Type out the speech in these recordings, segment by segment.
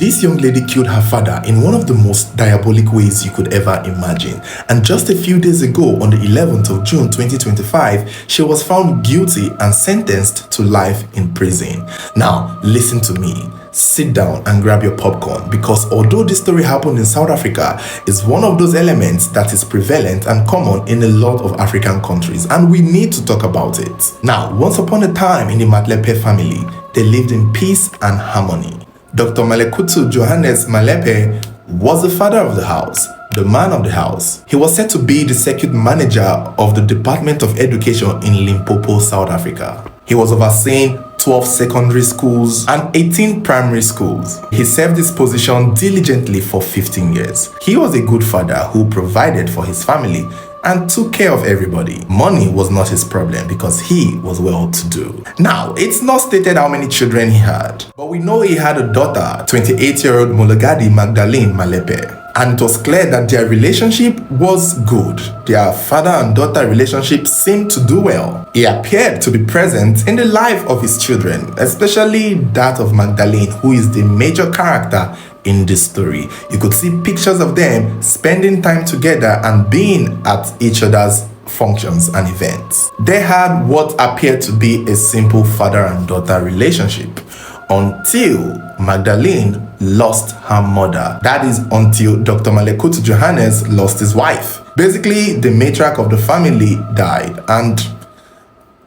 This young lady killed her father in one of the most diabolic ways you could ever imagine. And just a few days ago, on the 11th of June 2025, she was found guilty and sentenced to life in prison. Now, listen to me. Sit down and grab your popcorn, because although this story happened in South Africa, it's one of those elements that is prevalent and common in a lot of African countries, and we need to talk about it. Now, once upon a time in the Mlepe family, they lived in peace and harmony. Dr. Mlepe Johannes Mlepe was the father of the house, the man of the house. He was said to be the circuit manager of the Department of Education in Limpopo, South Africa. He was overseeing 12 secondary schools and 18 primary schools. He served this position diligently for 15 years. He was a good father who provided for his family and took care of everybody. Money was not his problem because he was well-to-do. Now, it's not stated how many children he had, but we know he had a daughter, 28-year-old Molagadi Magdalene Mlepe. And it was clear that their relationship was good. Their father and daughter relationship seemed to do well. He appeared to be present in the life of his children, especially that of Magdalene, who is the major character in this story. You could see pictures of them spending time together and being at each other's functions and events. They had what appeared to be a simple father and daughter relationship until Magdalene lost her mother. That is, until Dr. Mlepe Johannes lost his wife. Basically, the matriarch of the family died, and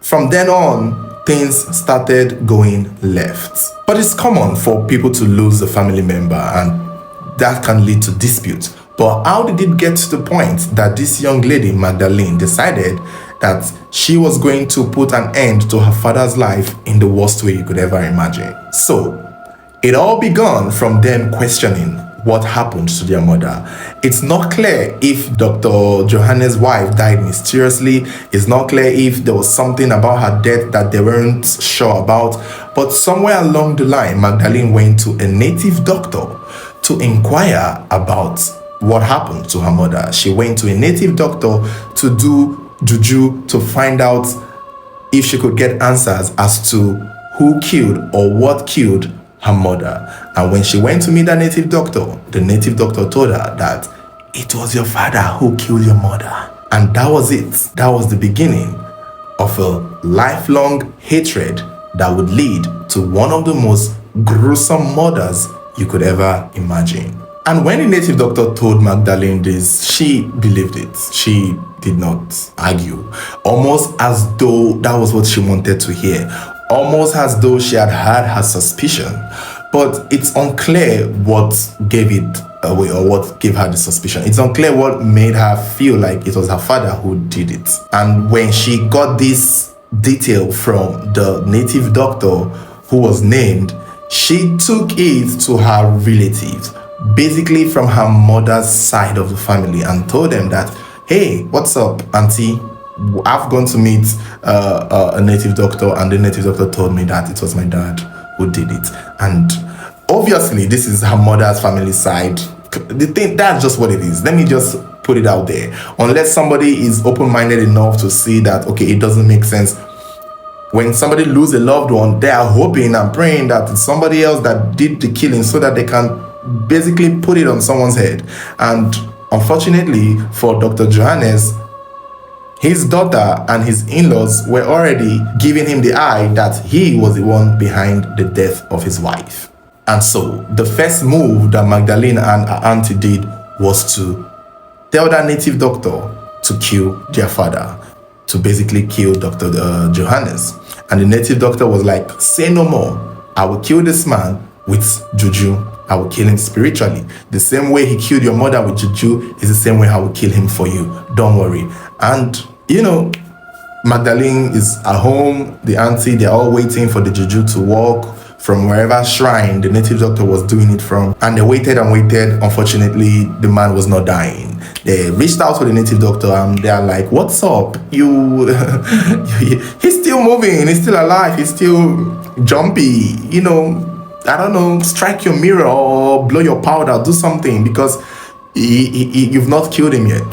from then on, things started going left. But it's common for people to lose a family member, and that can lead to dispute. But how did it get to the point that this young lady, Magdalene, decided that she was going to put an end to her father's life in the worst way you could ever imagine? So, it all began from them questioning what happened to their mother. It's not clear if Dr. Johannes' wife died mysteriously. It's not clear if there was something about her death that they weren't sure about. But somewhere along the line, Magdalene went to a native doctor to inquire about what happened to her mother. She went to a native doctor to do juju to find out if she could get answers as to who killed or what killed her mother. And when she went to meet the native doctor told her that it was your father who killed your mother. And that was it. That was the beginning of a lifelong hatred that would lead to one of the most gruesome murders you could ever imagine. And when the native doctor told Magdalene this, she believed it. She did not argue. Almost as though that was what she wanted to hear. Almost as though she had her suspicion. But it's unclear what gave it away or what gave her the suspicion. It's unclear what made her feel like it was her father who did it. And when she got this detail from the native doctor who was named, she took it to her relatives, basically from her mother's side of the family, and told them that, hey, what's up, auntie? I've gone to meet a native doctor, and the native doctor told me that it was my dad who did it. And obviously, this is her mother's family side. That's just what it is. Let me just put it out there. Unless somebody is open-minded enough to see that, okay, it doesn't make sense. When somebody loses a loved one, they are hoping and praying that it's somebody else that did the killing so that they can basically put it on someone's head. And unfortunately for Dr. Johannes, his daughter and his in-laws were already giving him the eye that he was the one behind the death of his wife. And so the first move that Magdalene and her auntie did was to tell that native doctor to kill their father, to basically kill Dr. Johannes. And the native doctor was like, say no more. I will kill this man with juju. I will kill him spiritually. The same way he killed your mother with juju is the same way I will kill him for you. Don't worry. And, you know, Magdalene is at home, the auntie, they're all waiting for the juju to walk from wherever shrine the native doctor was doing it from. And they waited and waited. Unfortunately, the man was not dying. They reached out to the native doctor and they're like, what's up? He's still moving, he's still alive, he's still jumpy, you know, I don't know, strike your mirror or blow your powder, do something, because you've not killed him yet.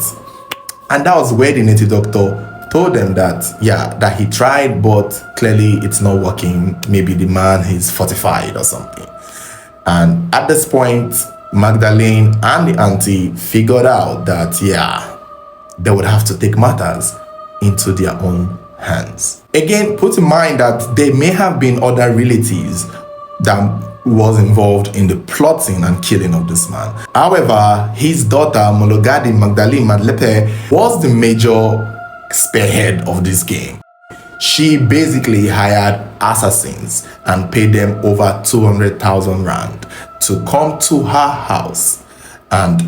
And that was where the native doctor told them that, yeah, that he tried, but clearly it's not working. Maybe the man is fortified or something. And at this point, Magdalene and the auntie figured out that, they would have to take matters into their own hands. Again, put in mind that there may have been other relatives that was involved in the plotting and killing of this man. However, his daughter, Mologadi Magdalene Mlepe, was the major spearhead of this game. She basically hired assassins and paid them over 200,000 rand to come to her house and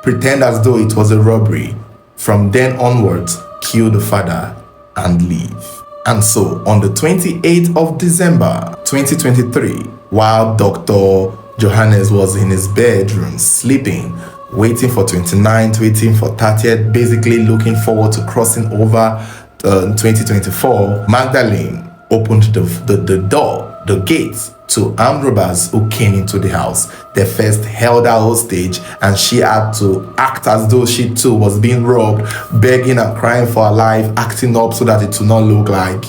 pretend as though it was a robbery. From then onwards, kill the father and leave. And so, on the 28th of December 2023, while Dr. Johannes was in his bedroom sleeping, waiting for 29th, waiting for 30th, basically looking forward to crossing over 2024, Magdalene opened the door, the gates, to armed robbers who came into the house. They first held her hostage, and she had to act as though she too was being robbed, begging and crying for her life, acting up so that it would not look like,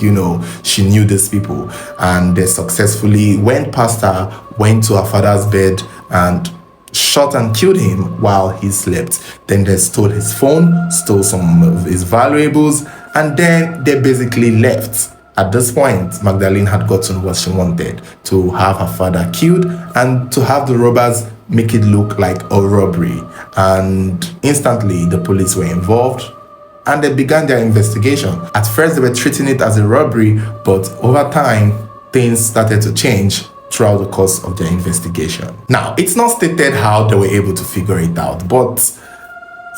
she knew these people. And they successfully went past her, went to her father's bed, and shot and killed him while he slept. Then they stole his phone, stole some of his valuables, and then they basically left. At this point, Magdalene had gotten what she wanted, to have her father killed and to have the robbers make it look like a robbery. And instantly, the police were involved and they began their investigation. At first, they were treating it as a robbery, but over time, things started to change throughout the course of their investigation. Now, it's not stated how they were able to figure it out, but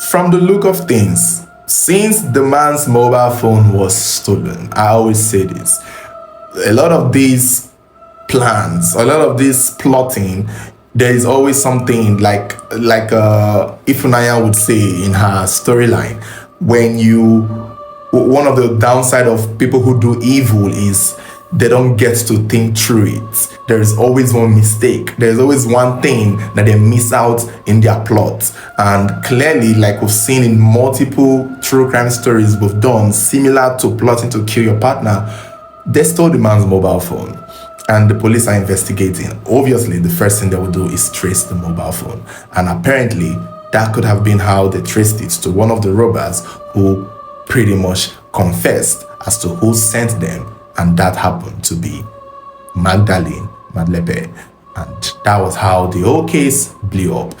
from the look of things, since the man's mobile phone was stolen, I always say this, a lot of these plans, a lot of this plotting, there is always something like Ifunanya would say in her storyline, one of the downside of people who do evil is they don't get to think through it. There is always one mistake. There's always one thing that they miss out in their plot. And clearly, like we've seen in multiple true crime stories we've done, similar to plotting to kill your partner, they stole the man's mobile phone. And the police are investigating. Obviously, the first thing they will do is trace the mobile phone. And apparently, that could have been how they traced it to one of the robbers who pretty much confessed as to who sent them. And that happened to be Magdalene Mlepe. And that was how the whole case blew up.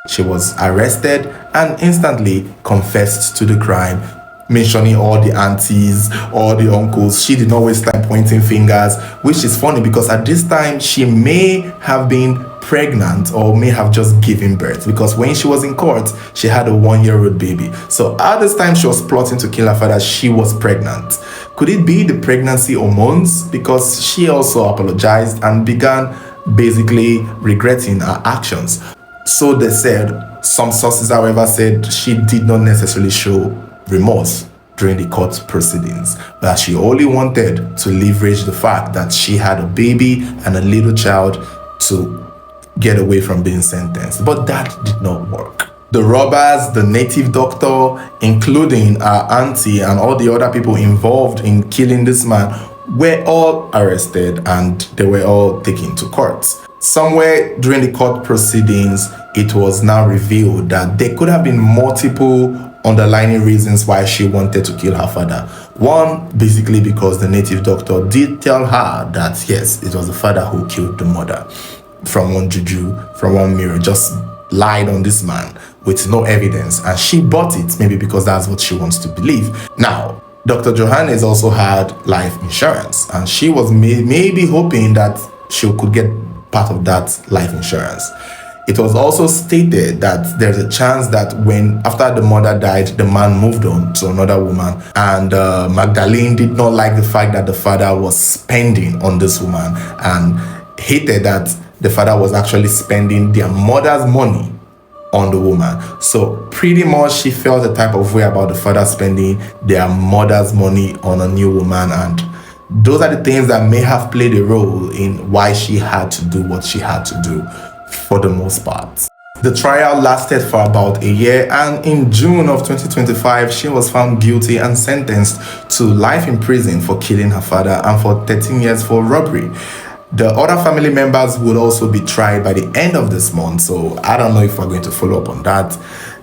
She was arrested and instantly confessed to the crime, mentioning all the aunties, all the uncles. She did not waste time pointing fingers, which is funny because at this time she may have been pregnant or may have just given birth, because when she was in court, she had a 1-year-old baby. So at this time she was plotting to kill her father, she was pregnant. Could it be the pregnancy hormones? Because she also apologized and began basically regretting her actions. So they said. Some sources, however, said she did not necessarily show remorse during the court proceedings, but she only wanted to leverage the fact that she had a baby and a little child to get away from being sentenced. But that did not work. The robbers, the native doctor, including our auntie and all the other people involved in killing this man, were all arrested and they were all taken to court. Somewhere during the court proceedings, it was now revealed that there could have been multiple underlying reasons why she wanted to kill her father. One, basically because the native doctor did tell her that yes, it was the father who killed the mother. From one juju, from one mirror, just lied on this man with no evidence, and she bought it, maybe because that's what she wants to believe. Now, Dr. Johannes also had life insurance, and she was maybe hoping that she could get part of that life insurance. It was also stated that there's a chance that after the mother died, the man moved on to another woman, and Magdalene did not like the fact that the father was spending on this woman and hated that the father was actually spending their mother's money on the woman. So pretty much she felt a type of way about the father spending their mother's money on a new woman, and those are the things that may have played a role in why she had to do what she had to do for the most part. The trial lasted for about a year, and in June of 2025, she was found guilty and sentenced to life in prison for killing her father and for 13 years for robbery. The other family members would also be tried by the end of this month, so I don't know if we're going to follow up on that,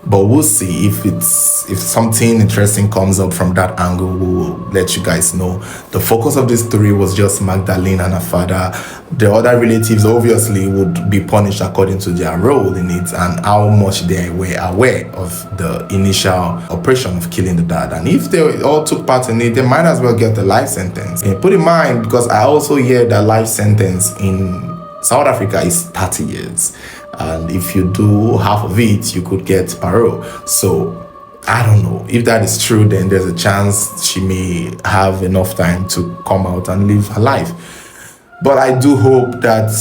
but we'll see. If something interesting comes up from that angle, we'll let you guys know. The focus of this story was just Magdalene and her father. The other relatives obviously would be punished according to their role in it and how much they were aware of the initial operation of killing the dad. And if they all took part in it, they might as well get the life sentence. And put in mind, because I also hear that life sentence in South Africa is 30 years. And if you do half of it, you could get parole. So I don't know. If that is true, then there's a chance she may have enough time to come out and live her life. But I do hope that,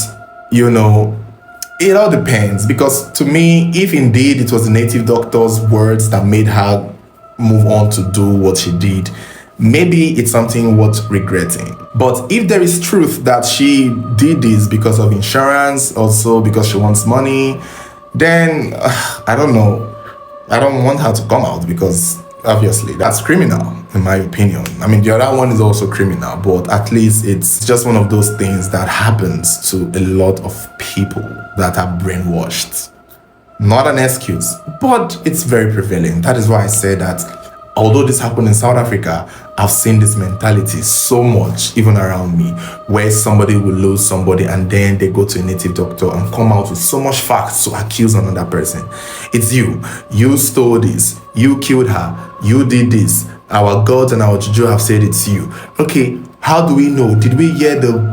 it all depends. Because to me, if indeed it was the native doctor's words that made her move on to do what she did, maybe it's something worth regretting. But if there is truth that she did this because of insurance, also because she wants money, then I don't know. I don't want her to come out because obviously that's criminal, in my opinion. I mean, the other one is also criminal, but at least it's just one of those things that happens to a lot of people that are brainwashed. Not an excuse, but it's very prevalent. That is why I say that although this happened in South Africa, I've seen this mentality so much, even around me, where somebody will lose somebody and then they go to a native doctor and come out with so much facts to accuse another person. It's you. You stole this. You killed her. You did this. Our gods and our juju have said it's you. Okay, how do we know? Did we hear the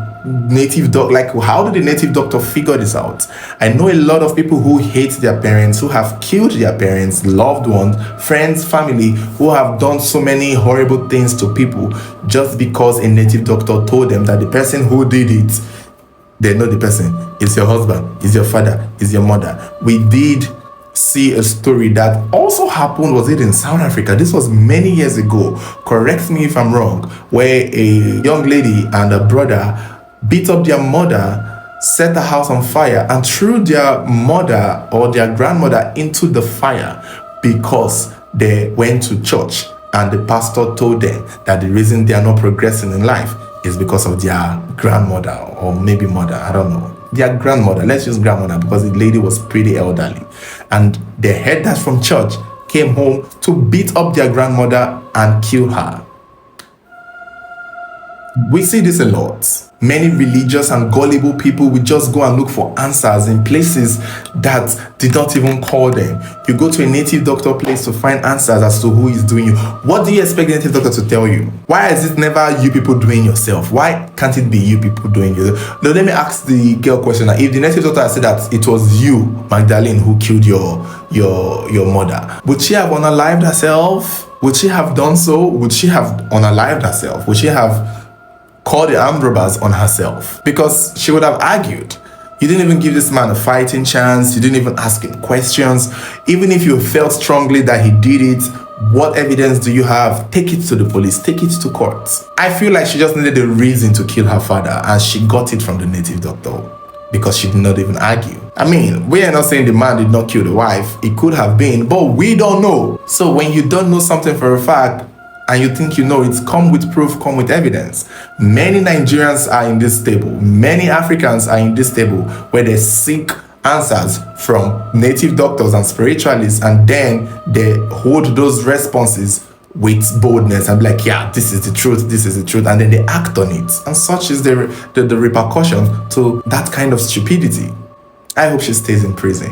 native doctor? Like, how did the native doctor figure this out? I know a lot of people who hate their parents, who have killed their parents, loved ones, friends, family, who have done so many horrible things to people just because a native doctor told them that the person who did it, they know the person. It's your husband, it's your father, it's your mother. We did see a story that also happened, was it in South Africa? This was many years ago. Correct me if I'm wrong, where a young lady and a brother beat up their mother, set the house on fire, and threw their mother or their grandmother into the fire because they went to church and the pastor told them that the reason they are not progressing in life is because of their grandmother or maybe mother, I don't know. Their grandmother, let's use grandmother because the lady was pretty elderly. And they heard that from church, came home to beat up their grandmother and kill her. We see this a lot. Many religious and gullible people will just go and look for answers in places that did not even call them. You go to a native doctor place to find answers as to who is doing you. What do you expect the native doctor to tell you? Why is it never you people doing yourself? Why can't it be you people doing it? Now let me ask the girl question. If the native doctor said that it was you, Magdalene, who killed your mother, would she have unalived herself? Would she have done so? Would she have unalived herself? Would she have called the armed robbers on herself? Because she would have argued. You didn't even give this man a fighting chance. You didn't even ask him questions. Even if you felt strongly that he did it, what evidence do you have? Take it to the police. Take it to court. I feel like she just needed a reason to kill her father, and she got it from the native doctor because she did not even argue. I mean, we are not saying the man did not kill the wife. It could have been, but we don't know. So when you don't know something for a fact, and you think you know it, come with proof, come with evidence. Many Nigerians are in this table. Many Africans are in this table where they seek answers from native doctors and spiritualists, and then they hold those responses with boldness and be like, yeah, this is the truth, this is the truth, and then they act on it. And such is the repercussion to that kind of stupidity. I hope she stays in prison.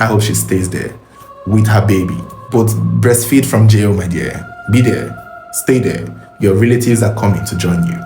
I hope she stays there with her baby. But breastfeed from jail, my dear. Be there. Stay there. Your relatives are coming to join you.